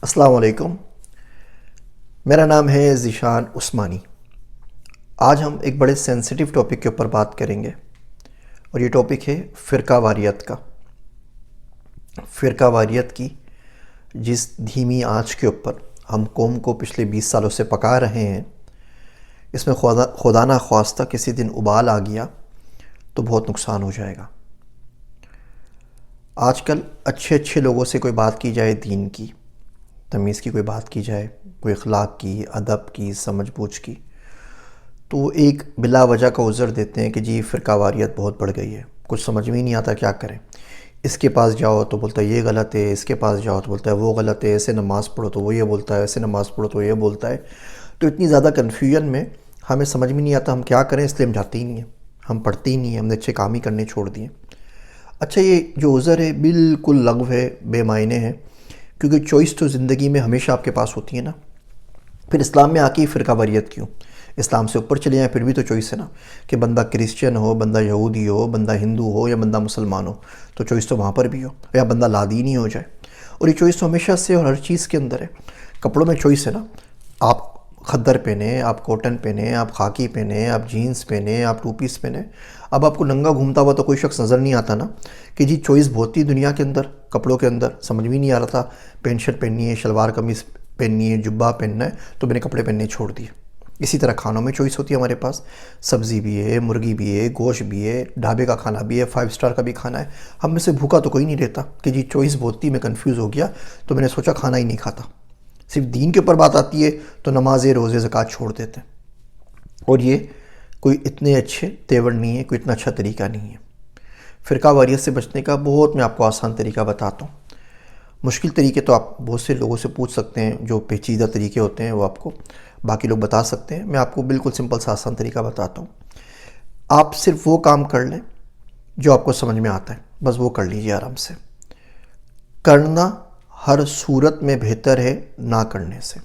السلام علیکم، میرا نام ہے ذیشان عثمانی۔ آج ہم ایک بڑے سینسٹیو ٹاپک کے اوپر بات کریں گے، اور یہ ٹاپک ہے فرقہ واریت کا۔ فرقہ واریت کی جس دھیمی آنچ کے اوپر ہم قوم کو پچھلے 20 سالوں سے پکا رہے ہیں، اس میں خدا نہ خواستہ کسی دن ابال آ گیا تو بہت نقصان ہو جائے گا۔ آج کل اچھے لوگوں سے کوئی بات کی جائے، دین کی، تمیز کی کوئی بات کی جائے، کوئی اخلاق کی، ادب کی، سمجھ بوجھ کی، تو وہ ایک بلا وجہ کا عذر دیتے ہیں کہ جی فرقہ واریت بہت بڑھ گئی ہے، کچھ سمجھ میں ہی نہیں آتا کیا کریں۔ اس کے پاس جاؤ تو بولتا ہے یہ غلط ہے، اس کے پاس جاؤ تو بولتا ہے وہ غلط ہے، ایسے نماز پڑھو تو وہ یہ بولتا ہے، ایسے نماز پڑھو تو یہ بولتا ہے۔ تو اتنی زیادہ کنفیوژن میں ہمیں سمجھ میں نہیں آتا ہم کیا کریں، اس لیے ہم جاتے ہی نہیں ہیں، ہم پڑھتے ہی نہیں ہیں، ہم نے اچھے کام ہی کرنے چھوڑ دیے۔ اچھا، یہ جو عذر ہے بالکل لغو ہے، بے معنی ہے، کیونکہ چوائس تو زندگی میں ہمیشہ آپ کے پاس ہوتی ہے نا۔ پھر اسلام میں آ کے فرقہ واریت کیوں؟ اسلام سے اوپر چلے جائیں پھر بھی تو چوائس ہے نا، کہ بندہ کرسچن ہو، بندہ یہودی ہو، بندہ ہندو ہو یا بندہ مسلمان ہو، تو چوائس تو وہاں پر بھی ہو، یا بندہ لادینی ہو جائے۔ اور یہ چوائس تو ہمیشہ سے اور ہر چیز کے اندر ہے۔ کپڑوں میں چوائس ہے نا، آپ خدر پہنیں، آپ کوٹن پہنیں، آپ خاکی پہنیں، آپ جینز پہنیں، آپ ٹو پیس پہنیں۔ اب آپ کو ننگا گھومتا ہوا تو کوئی شخص نظر نہیں آتا نا، کہ جی چوائس بہت تھی دنیا کے اندر، کپڑوں کے اندر سمجھ بھی نہیں آ رہا تھا، پینٹ شرٹ پہننی ہے، شلوار قمیص پہننی ہے، جبہ پہننا ہے، تو میں نے کپڑے پہننے چھوڑ دیے۔ اسی طرح کھانوں میں چوائس ہوتی ہے ہمارے پاس، سبزی بھی ہے، مرغی بھی ہے، گوشت بھی ہے، ڈھابے کا کھانا بھی ہے، 5 اسٹار کا بھی کھانا ہے۔ ہم میں سے بھوکا تو کوئی نہیں رہتا کہ جی چوائس بہت تھی، میں کنفیوز ہو گیا تو میں نے سوچا کھانا ہی نہیں کھاتا۔ صرف دین کے اوپر بات آتی ہے تو نمازیں، روزے، زکوٰۃ چھوڑ دیتے ہیں، اور یہ کوئی اتنے اچھے تیور نہیں ہے، کوئی اتنا اچھا طریقہ نہیں ہے۔ فرقہ واریت سے بچنے کا بہت میں آپ کو آسان طریقہ بتاتا ہوں۔ مشکل طریقے تو آپ بہت سے لوگوں سے پوچھ سکتے ہیں، جو پیچیدہ طریقے ہوتے ہیں وہ آپ کو باقی لوگ بتا سکتے ہیں، میں آپ کو بالکل سمپل سا آسان طریقہ بتاتا ہوں۔ آپ صرف وہ کام کر لیں جو آپ کو سمجھ میں آتا ہے، بس وہ کر لیجئے آرام سے۔ کرنا ہر صورت میں بہتر ہے نہ کرنے سے،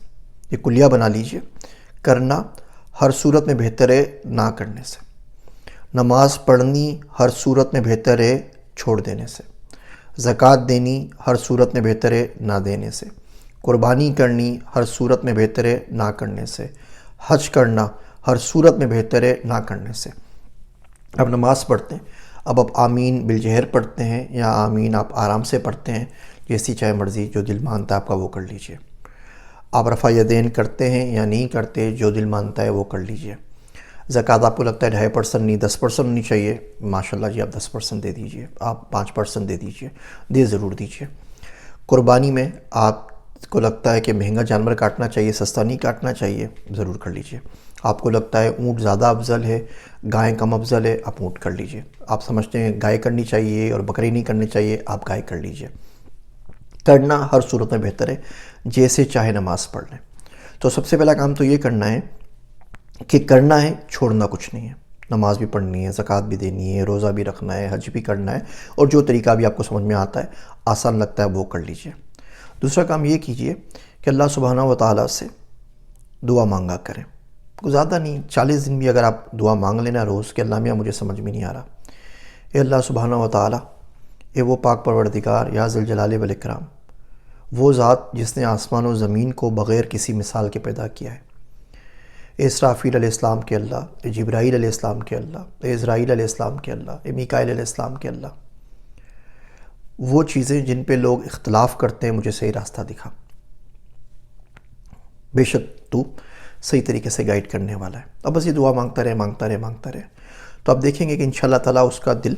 یہ کلیہ بنا لیجئے۔ کرنا ہر صورت میں بہتر ہے نہ کرنے سے۔ نماز پڑھنی ہر صورت میں بہتر ہے چھوڑ دینے سے۔ زکوٰۃ دینی ہر صورت میں بہتر ہے نہ دینے سے۔ قربانی کرنی ہر صورت میں بہتر ہے نہ کرنے سے۔ حج کرنا ہر صورت میں بہتر ہے نہ کرنے سے۔ اب نماز پڑھتے ہیں، اب آپ آمین بالجہر پڑھتے ہیں یا آمین آپ آرام سے پڑھتے ہیں، جیسی چاہے مرضی، جو دل مانتا ہے آپ کا وہ کر لیجئے۔ آپ رفع یدین کرتے ہیں یا نہیں کرتے، جو دل مانتا ہے وہ کر لیجئے۔ زکوٰۃ آپ کو لگتا ہے 2.5% نہیں 10% ہونی چاہیے، ماشاءاللہ جی آپ 10% دے دیجئے، آپ 5% دے دیجئے، دے ضرور دیجئے۔ قربانی میں آپ کو لگتا ہے کہ مہنگا جانور کاٹنا چاہیے، سستا نہیں کاٹنا چاہیے، ضرور کر لیجئے۔ آپ کو لگتا ہے اونٹ زیادہ افضل ہے، گائے کم افضل ہے، آپ اونٹ کر لیجئے۔ آپ سمجھتے ہیں گائے کرنی چاہیے اور بکری نہیں کرنی چاہیے، آپ گائے کر لیجئے۔ کرنا ہر صورت میں بہتر ہے، جیسے چاہے نماز پڑھ لیں۔ تو سب سے پہلا کام تو یہ کرنا ہے کہ کرنا ہے، چھوڑنا کچھ نہیں ہے۔ نماز بھی پڑھنی ہے، زکوٰۃ بھی دینی ہے، روزہ بھی رکھنا ہے، حج بھی کرنا ہے، اور جو طریقہ بھی آپ کو سمجھ میں آتا ہے، آسان لگتا ہے، وہ کر لیجئے۔ دوسرا کام یہ کیجئے کہ اللہ سبحانہ و تعالیٰ سے دعا مانگا کریں۔ کوئی زیادہ نہیں، 40 دن بھی اگر آپ دعا مانگ لینا روز کہ اللہ میاں مجھے سمجھ میں نہیں آ رہا، اے اللہ سبحانہ و تعالیٰ، اے وہ پاک پروردگار یا ذوالجلال والاکرام، وہ ذات جس نے آسمان و زمین کو بغیر کسی مثال کے پیدا کیا ہے، اے اسرافیل علیہ السلام کے اللہ، اے جبرائیل علیہ السلام کے اللہ، اے اسرائیل علیہ السلام کے اللہ، اے میکائیل علیہ السلام کے اللہ، وہ چیزیں جن پہ لوگ اختلاف کرتے ہیں مجھے صحیح راستہ دکھا۔ بے شک تو صحیح طریقے سے گائیڈ کرنے والا ہے۔ اب بس یہ دعا مانگتا رہے مانگتا رہے مانگتا رہے، تو آپ دیکھیں گے کہ انشاءاللہ تعالیٰ اس کا دل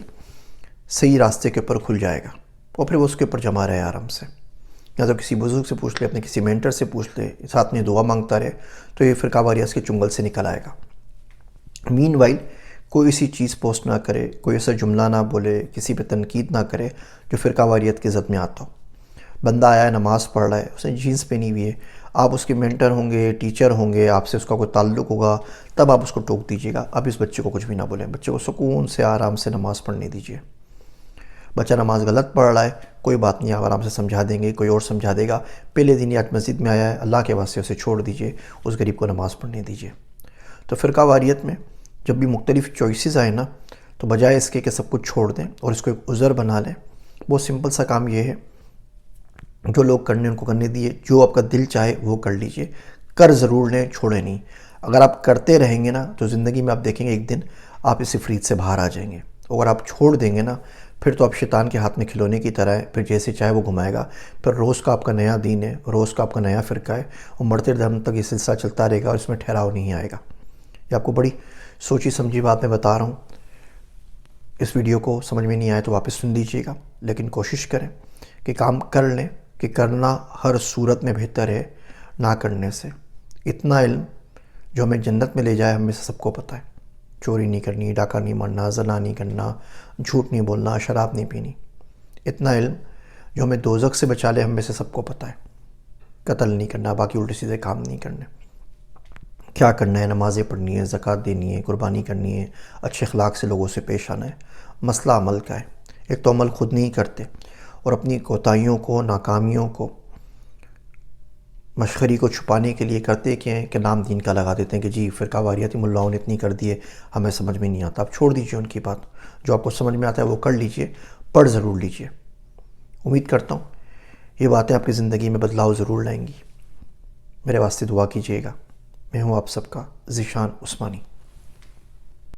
صحیح راستے کے اوپر کھل جائے گا، اور پھر وہ اس کے اوپر جمع رہے آرام سے۔ یا تو کسی بزرگ سے پوچھ لے، اپنے کسی مینٹر سے پوچھ لے، ساتھ میں دعا مانگتا رہے، تو یہ فرقہ واریت کے چنگل سے نکل آئے گا۔ مین وائل کوئی ایسی چیز پوسٹ نہ کرے، کوئی ایسا جملہ نہ بولے، کسی پہ تنقید نہ کرے جو فرقہ واریت کی زد میں آتا ہو۔ بندہ آیا ہے، نماز پڑھ رہا ہے، اس نے جینس پہنی ہوئی ہے، آپ اس کے مینٹر ہوں گے، ٹیچر ہوں گے، آپ سے اس کا کوئی تعلق ہوگا، تب آپ اس کو ٹوک دیجیے گا۔ آپ اس بچے کو کچھ بھی نہ بولیں، بچے کو سکون سے آرام سے نماز پڑھنے دیجیے۔ بچہ نماز غلط پڑھ رہا ہے، کوئی بات نہیں، آپ آرام سے سمجھا دیں گے، کوئی اور سمجھا دے گا۔ پہلے دن آج مسجد میں آیا ہے، اللہ کے واسطے اسے چھوڑ دیجیے، اس غریب کو نماز پڑھنے دیجیے۔ تو فرقہ واریت میں جب بھی مختلف چوائسیز آئیں نا، تو بجائے اس کے کہ سب کچھ چھوڑ دیں اور اس کو ایک عذر بنا لیں، بہت سمپل سا کام یہ ہے جو لوگ کرنے ان کو کرنے دیے، جو آپ کا دل چاہے وہ کر لیجئے، کر ضرور لیں، چھوڑیں نہیں۔ اگر آپ کرتے رہیں گے نا تو زندگی میں آپ دیکھیں گے ایک دن آپ اس عفریت سے باہر آ جائیں گے۔ اگر آپ چھوڑ دیں گے نا پھر تو آپ شیطان کے ہاتھ میں کھلونے کی طرح ہے، پھر جیسے چاہے وہ گھمائے گا، پھر روز کا آپ کا نیا دین ہے، روز کا آپ کا نیا فرقہ ہے، اور مرتے دم تک یہ سلسلہ چلتا رہے گا اور اس میں ٹھہراؤ نہیں آئے گا۔ یہ آپ کو بڑی سوچی سمجھی بات میں بتا رہا ہوں۔ اس ویڈیو کو سمجھ میں نہیں آئے تو واپس سن لیجئے گا، لیکن کوشش کریں کہ کام کر لیں، کہ کرنا ہر صورت میں بہتر ہے نہ کرنے سے۔ اتنا علم جو ہمیں جنت میں لے جائے ہم میں سے سب کو پتہ ہے۔ چوری نہیں کرنی، ڈاکہ نہیں مارنا، زنا نہیں کرنا، جھوٹ نہیں بولنا، شراب نہیں پینی۔ اتنا علم جو ہمیں دوزخ سے بچا لے ہم میں سے سب کو پتہ ہے۔ قتل نہیں کرنا، باقی الٹے سیدھے کام نہیں کرنے۔ کیا کرنا ہے؟ نمازیں پڑھنی ہے، زکوٰۃ دینی ہے، قربانی کرنی ہے، اچھے اخلاق سے لوگوں سے پیش آنا ہے۔ مسئلہ عمل کا ہے۔ ایک تو عمل خود نہیں کرتے، اور اپنی کوتاہیوں کو، ناکامیوں کو، مشخری کو چھپانے کے لیے کرتے کیا ہیں کہ نام دین کا لگا دیتے ہیں کہ جی فرقہ واریاتی ملاؤں نے اتنی کر دی ہے، ہمیں سمجھ میں نہیں آتا۔ آپ چھوڑ دیجئے ان کی بات، جو آپ کو سمجھ میں آتا ہے وہ کر لیجئے، پڑھ ضرور لیجئے۔ امید کرتا ہوں یہ باتیں آپ کی زندگی میں بدلاؤ ضرور لائیں گی۔ میرے واسطے دعا کیجیے گا۔ میں ہوں آپ سب کا ذیشان عثمانی۔